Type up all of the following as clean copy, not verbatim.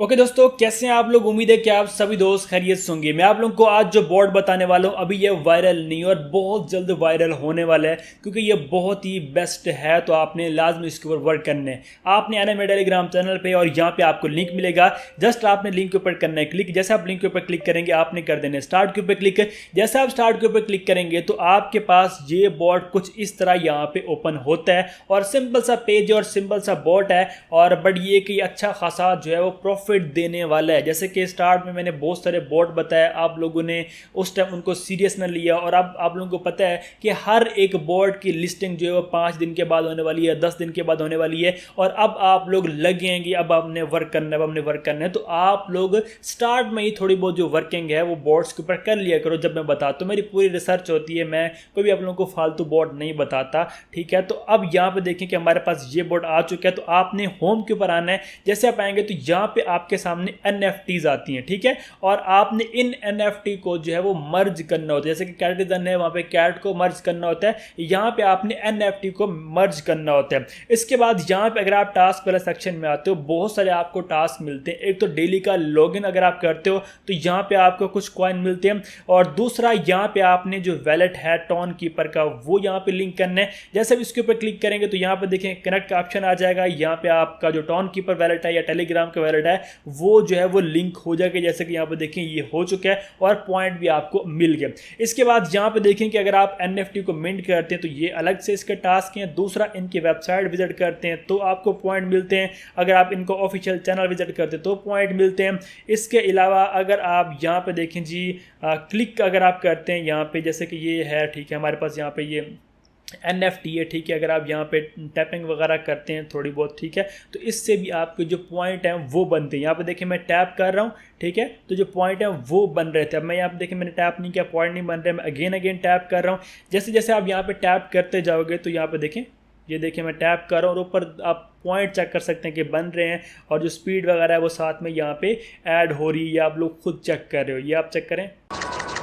Okay दोस्तों, कैसे हैं आप लोग। उम्मीद है कि आप सभी दोस्त खैरियत से होंगे। मैं आप लोगों को आज जो बोर्ड बताने वाला हूँ अभी ये वायरल नहीं और बहुत जल्द वायरल होने वाला है, क्योंकि ये बहुत ही बेस्ट है। तो आपने लाजमी इसके ऊपर वर्क करना है। आपने आना है मेरे टेलीग्राम चैनल पे और यहाँ पे आपको लिंक मिलेगा। जस्ट आपने लिंक के ऊपर करना है क्लिक। जैसे आप लिंक के ऊपर क्लिक करेंगे आपने कर देना है स्टार्ट के ऊपर क्लिक। जैसे आप स्टार्ट के ऊपर क्लिक करेंगे तो आपके पास ये बोर्ड कुछ इस तरह यहाँ पे ओपन होता है और सिंपल सा पेज और सिंपल सा बोर्ड है। और बट ये कि अच्छा खासा जो है वो प्रॉफिट देने वाला है। जैसे कि स्टार्ट में मैंने बहुत सारे बोर्ड बताए, आप लोगों ने उस टाइम उनको सीरियस न लिया और अब आप लोगों को पता है कि हर एक बोर्ड की लिस्टिंग जो है वो 5 दिन के बाद होने वाली है, 10 दिन के बाद होने वाली है। और अब आप लोग लगे हैं कि अब आपने वर्क करना है, अब हमने वर्क करना है। तो आप लोग स्टार्ट में ही थोड़ी बहुत जो वर्किंग है वो बोर्ड्स के ऊपर कर लिया करो। जब मैं बताता हूँ मेरी पूरी रिसर्च होती है, मैं कोई भी आप लोगों को फालतू बोर्ड नहीं बताता, ठीक है। तो अब यहाँ पे देखें कि हमारे पास ये बोर्ड आ चुका है। तो आपने होम के ऊपर आना है। जैसे आप आएंगे तो यहाँ पे आपके सामने NFTs आती हैं, ठीक है। और आपने इन NFT को जो है वो मर्ज करना होता है। जैसे कि कैटिजन है, वहाँ पे कैट को मर्ज करना होता है, यहाँ पे आपने NFT को मर्ज करना होता है। इसके बाद यहाँ पे अगर आप टास्क वाला सेक्शन में आते हो, बहुत सारे आपको टास्क मिलते हैं। एक तो डेली का लॉगिन अगर आप करते हो तो यहाँ पे आपको कुछ कॉइन मिलते हैं, और दूसरा यहाँ पे आपने जो वैलेट है टॉन कीपर का वो यहाँ पे लिंक करना है। जैसे भी इसके ऊपर क्लिक करेंगे तो यहाँ पे देखें कनेक्ट का ऑप्शन आ जाएगा। यहाँ पे आपका जो टॉन कीपर वैलेट है या टेलीग्राम का वैलेट है वो जो है वो लिंक हो जाएगा। जैसे कि यहाँ पे देखें ये हो चुका है और पॉइंट भी आपको मिल गया। इसके बाद यहाँ पे देखें कि अगर आप NFT को मिंट करते हैं तो ये अलग से इसके टास्क हैं। दूसरा, इनकी वेबसाइट विजिट करते हैं तो आपको पॉइंट मिलते हैं। अगर आप इनको ऑफिशियल चैनल विजिट करते हैं तो पॉइंट मिलते हैं। इसके अलावा अगर आप यहाँ पे देखें जी क्लिक अगर आप करते हैं यहाँ पे, जैसे कि ये है, ठीक है, हमारे पास यहाँ पे ये NFT है, ठीक है। अगर आप यहाँ पे टैपिंग वगैरह करते हैं थोड़ी बहुत, ठीक है, तो इससे भी आपके जो पॉइंट हैं वो बनते हैं। यहाँ पे देखिए मैं टैप कर रहा हूँ, ठीक है, तो जो पॉइंट है वो बन रहे थे। अब मैं यहाँ पे देखिए मैंने टैप नहीं किया, पॉइंट नहीं बन रहे, मैं अगेन टैप कर रहा हूँ। जैसे जैसे आप यहाँ पे टैप करते जाओगे तो यहाँ पे देखें, ये देखिए मैं टैप कर रहा हूँ और ऊपर आप पॉइंट चेक कर सकते हैं कि बन रहे हैं, और जो स्पीड वगैरह है वो साथ में यहाँ पे ऐड हो रही है। आप लोग खुद चेक कर रहे हो, ये आप चेक करें।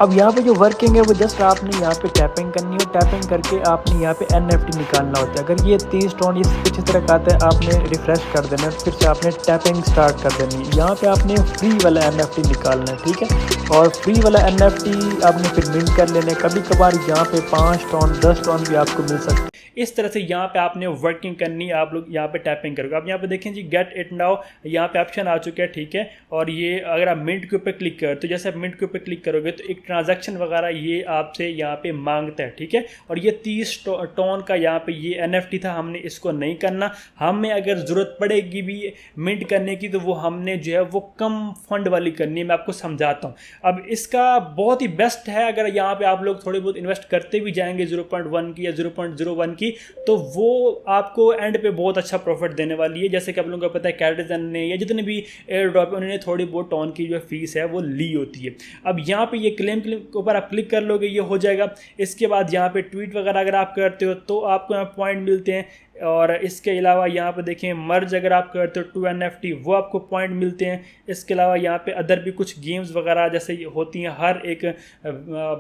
अब यहाँ पे जो वर्किंग है वो जस्ट आपने यहाँ पे टैपिंग करनी है। टैपिंग करके आपने यहाँ पे NFT निकालना होता है। अगर ये 30 टोन ये कुछ इस तरह का आता है, आपने रिफ्रेश कर देना है, फिर से आपने टैपिंग स्टार्ट कर देनी है। यहाँ पे आपने फ्री वाला NFT निकालना है, ठीक है। और फ्री वाला NFT आपने फिर मिंट कर लेना है। कभी कभार यहाँ पे 5 टोन 10 टोन भी आपको मिल सकते हैं। इस तरह से यहाँ पे आपने वर्किंग करनी है। आप लोग यहाँ पे टैपिंग करोगे। आप यहाँ पे देखें जी गेट इट नाउ, यहाँ पे ऑप्शन आ चुका है, ठीक है। और ये अगर आप मिंट के ऊपर क्लिक करो तो जैसे आप मिंट के ऊपर क्लिक करोगे तो एक ट्रांजैक्शन वगैरह ये आपसे यहाँ पे मांगता है, ठीक है। और ये 30 टोन का यहाँ पे ये NFT था, हमने इसको नहीं करना। हमें अगर ज़रूरत पड़ेगी भी मिंट करने की तो वो हमने जो है वो कम फंड वाली करनी है। मैं आपको समझाता हूँ। अब इसका बहुत ही बेस्ट है, अगर यहाँ पे आप लोग थोड़े बहुत इन्वेस्ट करते भी जाएंगे 0.1 की या 0.01 की, तो वो आपको एंड पे बहुत अच्छा प्रॉफिट देने वाली है। जैसे कि आप लोगों को पता है कैटिजन ने या जितने भी एयर ड्रॉप उन्होंने थोड़ी बहुत टोन की जो फीस है वो ली होती है। अब यहाँ पे ये क्लेम के ऊपर आप क्लिक कर लोगे, ये हो जाएगा। इसके बाद यहाँ पे ट्वीट वगैरह अगर आप करते हो तो आपको यहाँ पॉइंट मिलते हैं। और इसके अलावा यहाँ पे देखें मर्ज अगर आप करते हो टू NFT वो आपको पॉइंट मिलते हैं। इसके अलावा यहाँ पे अदर भी कुछ गेम्स वगैरह जैसे होती हैं, हर एक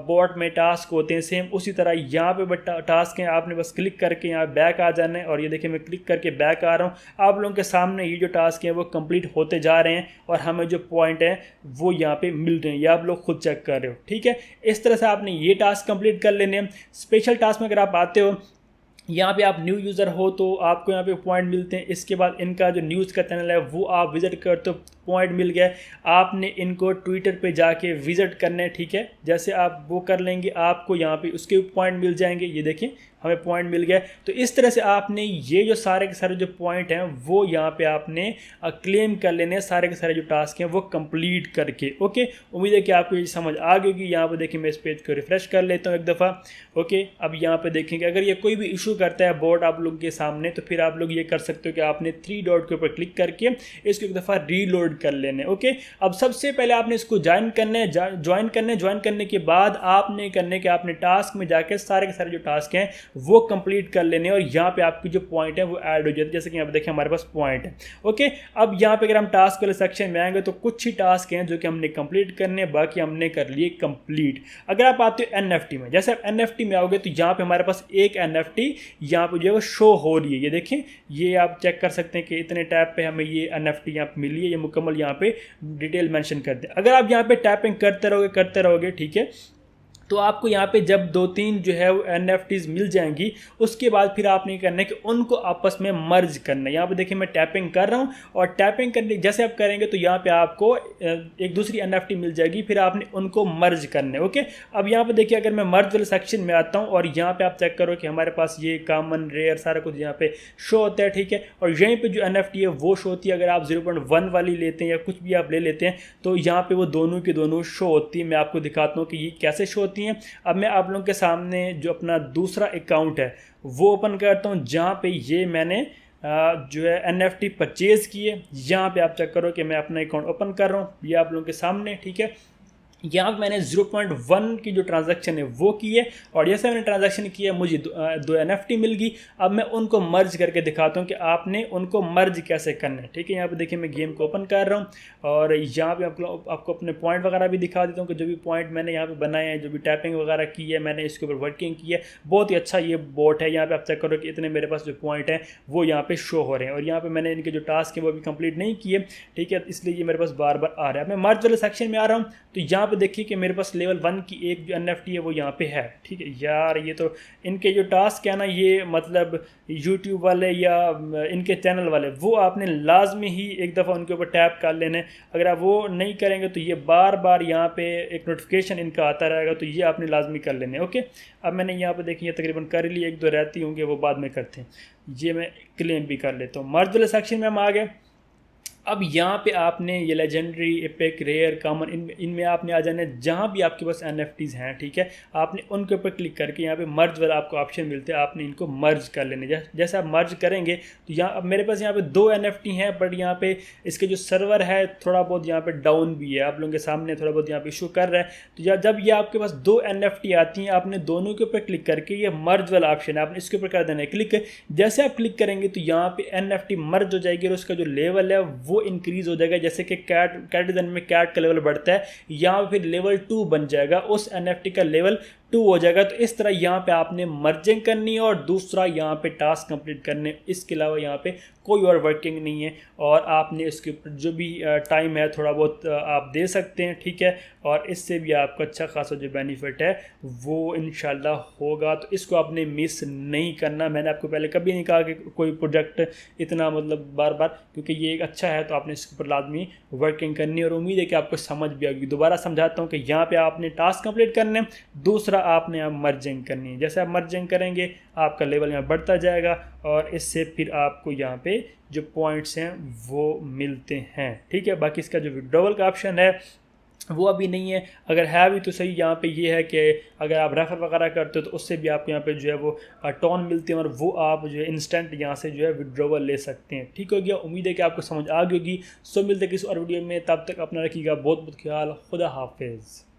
बोर्ड में टास्क होते हैं सेम उसी तरह यहाँ पे बट टास्क हैं। आपने बस क्लिक करके यहाँ बैक आ जाना है, और ये देखिए मैं क्लिक करके बैक आ रहा हूँ। आप लोगों के सामने ये जो टास्क हैं वो कंप्लीट होते जा रहे हैं और हमें जो पॉइंट है वो यहाँ पे मिल रहे हैं। ये आप लोग खुद चेक कर रहे हो, ठीक है। इस तरह से आपने ये टास्क कंप्लीट कर लेने हैं। स्पेशल टास्क में अगर आप आते हो, यहाँ पे आप न्यू यूज़र हो तो आपको यहाँ पे पॉइंट मिलते हैं। इसके बाद इनका जो न्यूज़ का चैनल है वो आप विज़िट करते हो, पॉइंट मिल गया। आपने इनको ट्विटर पे जाके विज़िट करना है, ठीक है। जैसे आप वो कर लेंगे आपको यहाँ पे उसके पॉइंट मिल जाएंगे। ये देखिए हमें पॉइंट मिल गया। तो इस तरह से आपने ये जो सारे के सारे जो पॉइंट हैं वो यहाँ पे आपने क्लेम कर लेने हैं, सारे के सारे जो टास्क हैं वो कंप्लीट करके। ओके, उम्मीद है कि आपको ये समझ आ गई होगी। यहाँ पे देखिए मैं इस पेज को रिफ्रेश कर लेता हूँ एक दफ़ा। ओके, अब यहाँ पे देखेंगे अगर ये कोई भी इशू करता है बोर्ड आप लोग के सामने तो फिर आप लोग ये कर सकते हो कि आपने 3 डॉट के ऊपर क्लिक करके इसको एक दफ़ा रीलोड कर लेने। ओके, अब सबसे पहले आपने इसको ज्वाइन करने के बाद आपने करने कि आपने टास्क में जाके सारे के सारे जो टास्क हैं वो कंप्लीट कर लेने और यहाँ पे आपकी जो पॉइंट है वो ऐड हो जाते हैं। जैसे कि यहाँ पे देखिए हमारे पास पॉइंट है। ओके, अब यहाँ पे अगर हम टास्क वाले सेक्शन में आएंगे तो कुछ ही टास्क हैं जो कि हमने कंप्लीट करने, बाकी हमने कर लिए कंप्लीट। अगर आप आते हो NFT में, जैसे आप NFT में आओगे तो यहाँ पे हमारे पास एक NFT यहाँ पे जो है वो शो हो रही है। ये देखें, ये आप चेक कर सकते हैं कि इतने टैप पे हमें ये NFT यहाँ पे मिली है, ये मुकम्मल यहाँ पे डिटेल मेंशन कर दे। अगर आप यहाँ पे टैपिंग करते रहोगे ठीक है, तो आपको यहाँ पे जब 2-3 जो है वो NFTs मिल जाएंगी, उसके बाद फिर आपने करना है कि उनको आपस में मर्ज करना है। यहाँ पे देखिए मैं टैपिंग कर रहा हूँ और टैपिंग करने जैसे आप करेंगे तो यहाँ पे आपको एक दूसरी NFT मिल जाएगी, फिर आपने उनको मर्ज करना है। ओके, अब यहाँ पे देखिए अगर मैं मर्ज वाले सेक्शन में आता हूँ और यहाँ पे आप चेक करो कि हमारे पास ये कॉमन, रेयर सारा कुछ यहाँ पे शो होता है। ठीक है, और यहीं पर जो NFT है वो शो होती है। अगर आप 0.1 वाली लेते हैं या कुछ भी आप ले लेते हैं तो यहाँ पर वो दोनों की दोनों शो होती है। मैं आपको दिखाता हूँ कि ये कैसे शो होती हैं। अब मैं आप लोगों के सामने जो अपना दूसरा अकाउंट है वो ओपन करता हूँ, जहाँ पे ये मैंने जो है NFT परचेज़ किए। यहाँ पे आप चेक करो कि मैं अपना अकाउंट ओपन कर रहा हूँ, ये आप लोगों के सामने। ठीक है, यहाँ पे मैंने 0.1 की जो ट्रांजैक्शन है वो की है और जैसे मैंने ट्रांजैक्शन किया मुझे दो NFT मिल गई। अब मैं उनको मर्ज करके दिखाता हूँ कि आपने उनको मर्ज कैसे करना है। ठीक है, यहाँ पे देखिए मैं गेम को ओपन कर रहा हूँ और यहाँ पे आपको अपने पॉइंट वगैरह भी दिखा देता हूँ कि जो भी पॉइंट मैंने यहाँ पे बनाए हैं, जो भी टैपिंग वगैरह की है मैंने, इसके ऊपर वर्किंग की है। बहुत ही अच्छा ये बोट है। यहाँ पे आप चेक करो कि इतने मेरे पास जो पॉइंट हैं वो यहाँ पे शो हो रहे हैं और यहाँ पे मैंने इनके जो टास्क है वो भी कंप्लीट नहीं किए। ठीक है, इसलिए ये मेरे पास बार बार आ रहा है। मैं मर्ज वाले सेक्शन में आ रहा हूँ तो यहाँ पे देखिए कि मेरे पास लेवल 1 की एक जो NFT है वो यहाँ पे है। ठीक है यार, ये तो इनके जो टास्क है ना, ये मतलब YouTube वाले या इनके चैनल वाले, वो आपने लाजमी ही एक दफ़ा उनके ऊपर टैप कर लेने। अगर आप वो नहीं करेंगे तो ये बार बार यहाँ पे एक नोटिफिकेशन इनका आता रहेगा, तो ये आपने लाजमी कर लेने। ओके, अब मैंने यहाँ पे देखिए तकरीबन कर ली, 1-2 रहती होंगे वो बाद में करते हैं। ये मैं क्लेम भी कर लेता हूँ। मर्ज वाले सेक्शन में हम आ गए। अब यहाँ पे आपने ये लेजेंडरी, एपिक, रेयर, कॉमन, इनमें आपने आ जाना है जहाँ भी आपके पास NFTs हैं। ठीक है, आपने उनके ऊपर क्लिक करके यहाँ पे मर्ज वाला आपको ऑप्शन मिलते हैं, आपने इनको मर्ज कर लेने। जैसे आप मर्ज करेंगे तो यहाँ अब मेरे पास यहाँ पे 2 NFT हैं, बट यहाँ पे इसके जो सर्वर है थोड़ा बहुत यहाँ पे डाउन भी है, आप लोगों के सामने थोड़ा बहुत यहाँ पे इशू कर रहा है। तो जब ये आपके पास 2 NFT आती हैं, आपने दोनों के ऊपर क्लिक करके ये मर्ज वाला ऑप्शन है आपने इसके ऊपर कर देना है क्लिक। जैसे आप क्लिक करेंगे तो यहाँ पे NFT मर्ज हो जाएगी और उसका जो लेवल है वो इंक्रीज हो जाएगा। जैसे कि कैटिजन में कैट का लेवल बढ़ता है, यहाँ फिर लेवल 2 बन जाएगा, उस NFT का लेवल 2 हो जाएगा। तो इस तरह यहाँ पे आपने मर्जिंग करनी है और दूसरा यहाँ पे टास्क कंप्लीट करने। इसके अलावा यहाँ पे कोई और वर्किंग नहीं है और आपने इसके ऊपर जो भी टाइम है थोड़ा बहुत आप दे सकते हैं। ठीक है, और इससे भी आपका अच्छा खासा जो बेनिफिट है वो इंशाल्लाह होगा। तो इसको आपने मिस नहीं करना। मैंने आपको पहले कभी नहीं कहा कि कोई प्रोजेक्ट इतना मतलब बार बार, क्योंकि ये एक अच्छा है तो आपने इसके ऊपर लाजमी वर्किंग करनी है और उम्मीद है कि आपको समझ भी आएगी। दोबारा समझाता हूँ कि यहाँ पे आपने टास्क कंप्लीट करने, दूसरा आपने यहाँ मर्जिंग करनी है। जैसे आप मर्जिंग करेंगे आपका लेवल यहाँ बढ़ता जाएगा और इससे फिर आपको यहाँ पे जो पॉइंट्स हैं वो मिलते हैं। ठीक है, बाकी इसका जो विड्रॉवल का ऑप्शन है वो अभी नहीं है। अगर है भी तो सही, यहाँ पे ये है कि अगर आप रेफर वगैरह करते हो तो उससे भी आपको यहाँ पे जो है वो टोन मिलते हैं और वो आप जो है इंस्टेंट यहाँ से जो है विड्रॉवल ले सकते हैं। ठीक हो गया, उम्मीद है कि आपको समझ आ गई होगी। सो मिलते हैं किसी और वीडियो में, तब तक अपना रखिएगा बहुत बहुत ख्याल। खुदा हाफिज़।